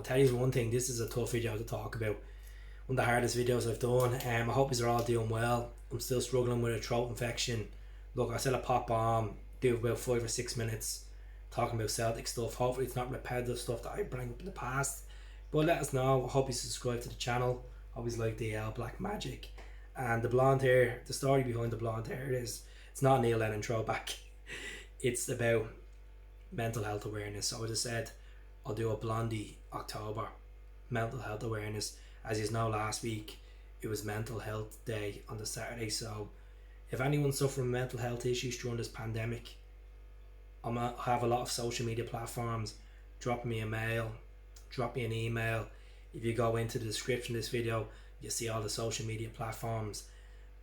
tell you one thing, this is a tough video to talk about. One of the hardest videos I've done. I hope you're all doing well. I'm still struggling with a throat infection. Look, I said a pop bomb, do about 5 or 6 minutes talking about Celtic stuff. Hopefully it's not repetitive stuff that I bring up in the past. But let us know. I hope you subscribe to the channel. Always like the Black Magic. And the blonde hair, the story behind the blonde hair is, it's not Neil Lennon throwback. It's about mental health awareness. So I just said I'll do a Blondie October mental health awareness. As you know, last week it was Mental Health Day on the Saturday. So if anyone's suffering mental health issues during this pandemic, I have a lot of social media platforms. Drop me a mail, drop me an email. If you go into the description of this video, you see all the social media platforms,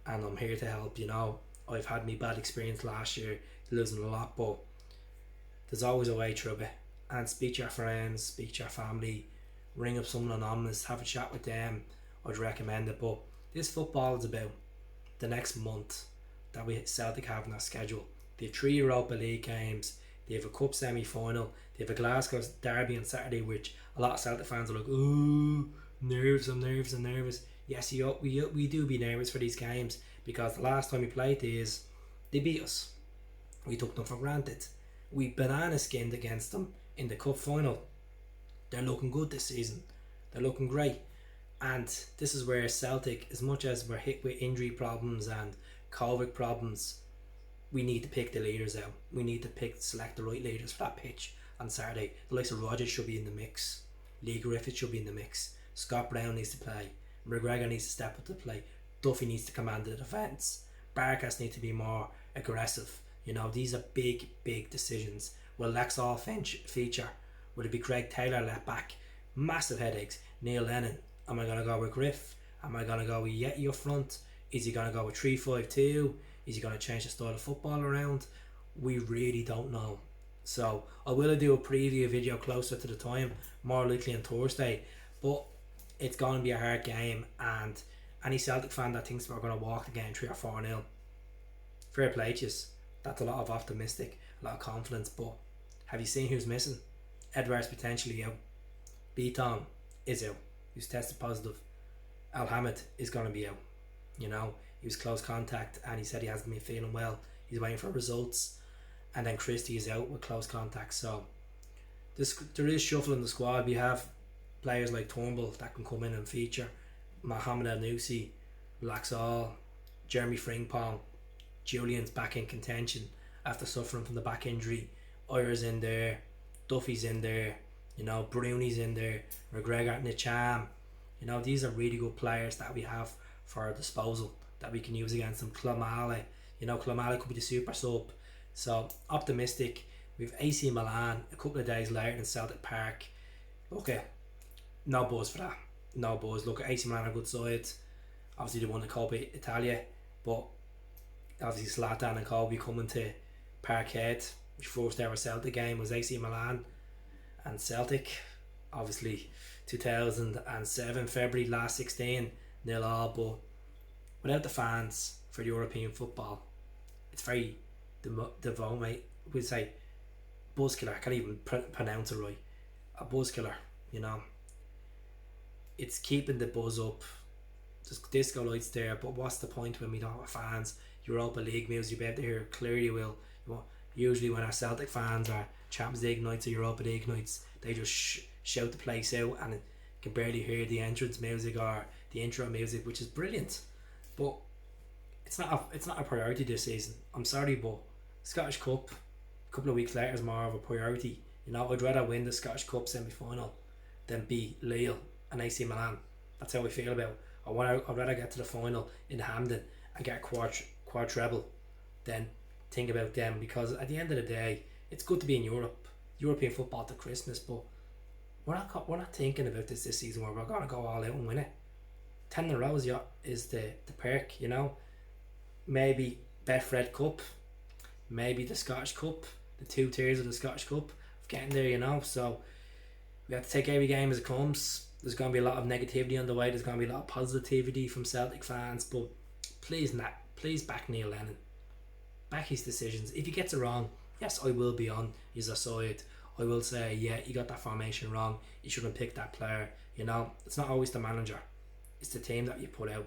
and I'm here to help. You know, I've had me bad experience last year, losing a lot, but there's always a way through it. And speak to your friends, speak to your family, ring up someone anonymous, have a chat with them. I'd recommend it. But this football is about the next month that we Celtic have in our schedule. They have 3 Europa League games, they have a cup semi-final, they have a Glasgow Derby on Saturday, which a lot of Celtic fans are like, ooh, nerves, I'm nervous. Yes, we do be nervous for these games, because the last time we played these, they beat us. We took them for granted. We banana skinned against them in the cup final. They're looking good this season. They're looking great. And this is where Celtic, as much as we're hit with injury problems and COVID problems, we need to pick the leaders out. We need to select the right leaders for that pitch on Saturday. The likes of Rodgers should be in the mix. Lee Griffith should be in the mix. Scott Brown needs to play. McGregor needs to step up to play. Duffy needs to command the defence. Barkas needs to be more aggressive. You know, these are big decisions. Will Lexall feature? Will it be Craig Taylor left back? Massive headaches. Neil Lennon. Am I going to go with Griff? Am I going to go with Yeti up front? Is he going to go with 3-5-2? Is he going to change the style of football around? We really don't know. So I will do a preview video closer to the time, more likely on Thursday. But it's going to be a hard game, and any Celtic fan that thinks we're going to walk the game 3 or 4-0, fair play to you. That's a lot of optimistic, a lot of confidence. But have you seen who's missing? Edwards potentially out. Beaton is out. Who's tested positive. Al-Hamid is going to be out. You know, he was close contact and he said he hasn't been feeling well. He's waiting for results. And then Christie is out with close contact. So there is shuffle in the squad. We have players like Turnbull that can come in and feature. Mohamed El-Noussi, Laxall, Jeremy Frimpong. Julian's back in contention after suffering from the back injury. Oyer's in there. Duffy's in there. You know, Bruni's in there. McGregor, Nicham. You know, these are really good players that we have for our disposal that we can use against them. Klamale. You know, Klamale could be the super sub. So, optimistic. We've AC Milan a couple of days later in Celtic Park. Okay, no buzz for that. No buzz. Look, AC Milan are good side. Obviously, they won the Coppa Italia. But, obviously, Zlatan and Kobe coming to Parkhead. Which first ever Celtic game was AC Milan and Celtic. Obviously 2007 February last 16 0-0, but without the fans for European football, it's very devout, mate. We'd say buzzkiller. I can't even pronounce it right. A buzzkiller, you know. It's keeping the buzz up. There's disco lights there, but what's the point when we don't have fans? Europa League music, you'll be able to hear it clearly. Usually when our Celtic fans are Champions League nights or Europa League nights, they just shout the place out and you can barely hear the entrance music or the intro music, which is brilliant. But it's not a priority this season. I'm sorry, but Scottish Cup a couple of weeks later is more of a priority. You know, I'd rather win the Scottish Cup semi-final than beat Lille and AC Milan. That's how I feel about it. I'd rather get to the final in Hampden and get a quad treble than think about them, because at the end of the day, it's good to be in European football to Christmas, but we're not thinking about this season where we're going to go all out and win it. 10 in a row is the perk, you know. Maybe Betfred Cup, maybe the Scottish Cup, the 2 tiers of the Scottish Cup, of getting there, you know. So we have to take every game as it comes. There's going to be a lot of negativity on the way. There's going to be a lot of positivity from Celtic fans, but please back Neil Lennon. Back his decisions. If he gets it wrong, yes, I will be on his side. I will say, yeah, you got that formation wrong. You shouldn't pick that player. You know, it's not always the manager. It's the team that you put out.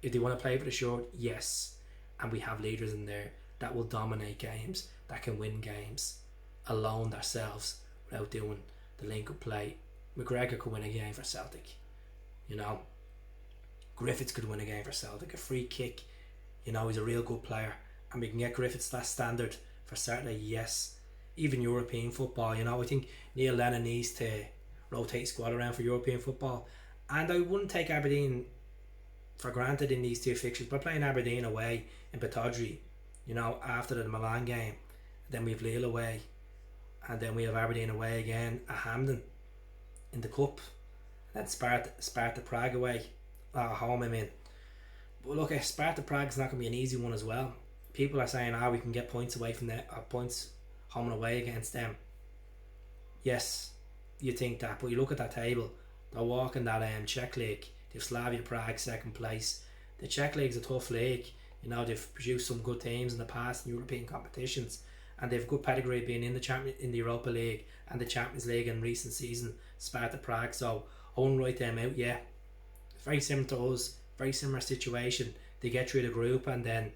If they want to play for the short, yes. And we have leaders in there that will dominate games, that can win games alone themselves without doing the link-up play. McGregor could win a game for Celtic. You know, Griffiths could win a game for Celtic. A free kick, you know, he's a real good player. And we can get Griffiths that standard for Saturday, yes. Even European football, you know, I think Neil Lennon needs to rotate squad around for European football. And I wouldn't take Aberdeen for granted in these two fixtures. We're playing Aberdeen away in Pittodrie, you know, after the Milan game. Then we have Lille away. And then we have Aberdeen away again at Hampden in the Cup. And then Sparta Prague away. Home, I mean. But look, Sparta Prague's not going to be an easy one as well. People are saying, we can get points away from that, points home and away against them. Yes, you think that, but you look at that table. They're walking that Czech league. They've Slavia Prague second place. The Czech league's a tough league. You know, they've produced some good teams in the past in European competitions, and they've good pedigree being in the Europa League and the Champions League in recent season. Sparta Prague, so I won't write them out. Yeah, very similar to us. Very similar situation. They get through the group and then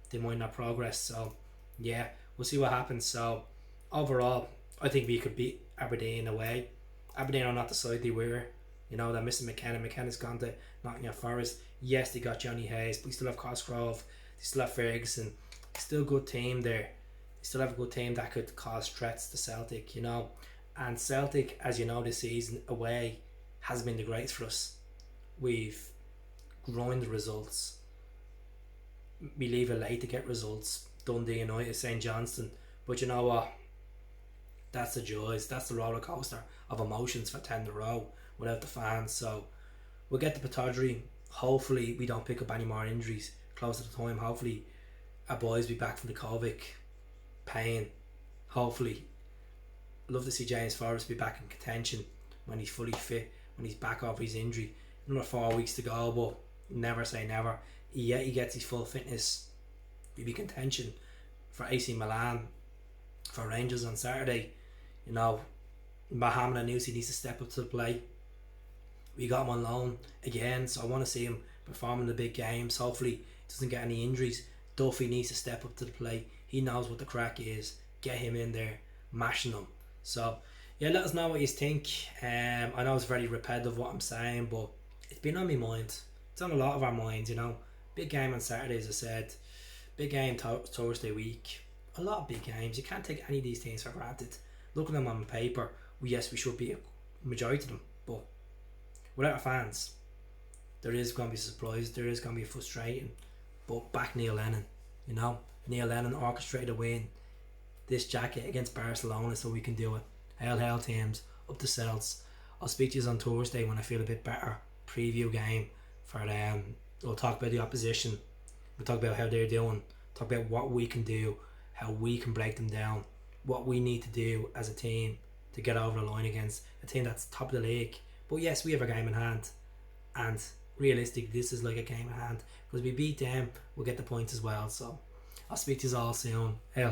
they might not progress. So yeah, we'll see what happens. So overall, I think we could beat Aberdeen away. Aberdeen are not the side they were. You know, they're missing McKenna. McKenna's gone to Nottingham Forest. Yes, they got Johnny Hayes, but we still have Cosgrove. They still have Ferguson. Still a good team there. They still have a good team that could cause threats to Celtic, you know. And Celtic, as you know, this season away has been the greatest for us. We've grown the results. We leave it late to get results. Dundee United, St Johnstone. But you know what? That's the joys. That's the roller coaster of emotions for 10 in a row without the fans. So we'll get to Pittodrie. Hopefully we don't pick up any more injuries close to the time. Hopefully our boys be back from the COVID pain. Hopefully. Love to see James Forrest be back in contention when he's fully fit, when he's back off his injury. Another 4 weeks to go, but never say never. Yeah, he gets his full fitness. He'll be contention for AC Milan, for Rangers on Saturday. You know, Mohamed Anusi needs to step up to the plate. We got him on loan again, so I want to see him perform in the big games. Hopefully he doesn't get any injuries. Duffy needs to step up to the plate. He knows what the crack is. Get him in there, mashing them. So yeah, let us know what you think. I know it's very repetitive what I'm saying, but it's been on my mind. It's on a lot of our minds, you know. Big game on Saturday, as I said. Big game Thursday week. A lot of big games. You can't take any of these things for granted. Looking at them on paper, yes, we should be a majority of them, but without our fans, there is going to be a surprise. There is going to be frustrating. But back Neil Lennon, you know. Neil Lennon orchestrated a win. This jacket against Barcelona, so we can do it. Hail teams, up the Celts. I'll speak to you on Thursday when I feel a bit better. Preview game for we'll talk about the opposition. We'll talk about how they're doing. Talk about what we can do, how we can break them down, what we need to do as a team to get over the line against a team that's top of the league. But yes, we have a game in hand, and realistically, this is like a game in hand because we beat them, we'll get the points as well. So I'll speak to you all soon. Hail.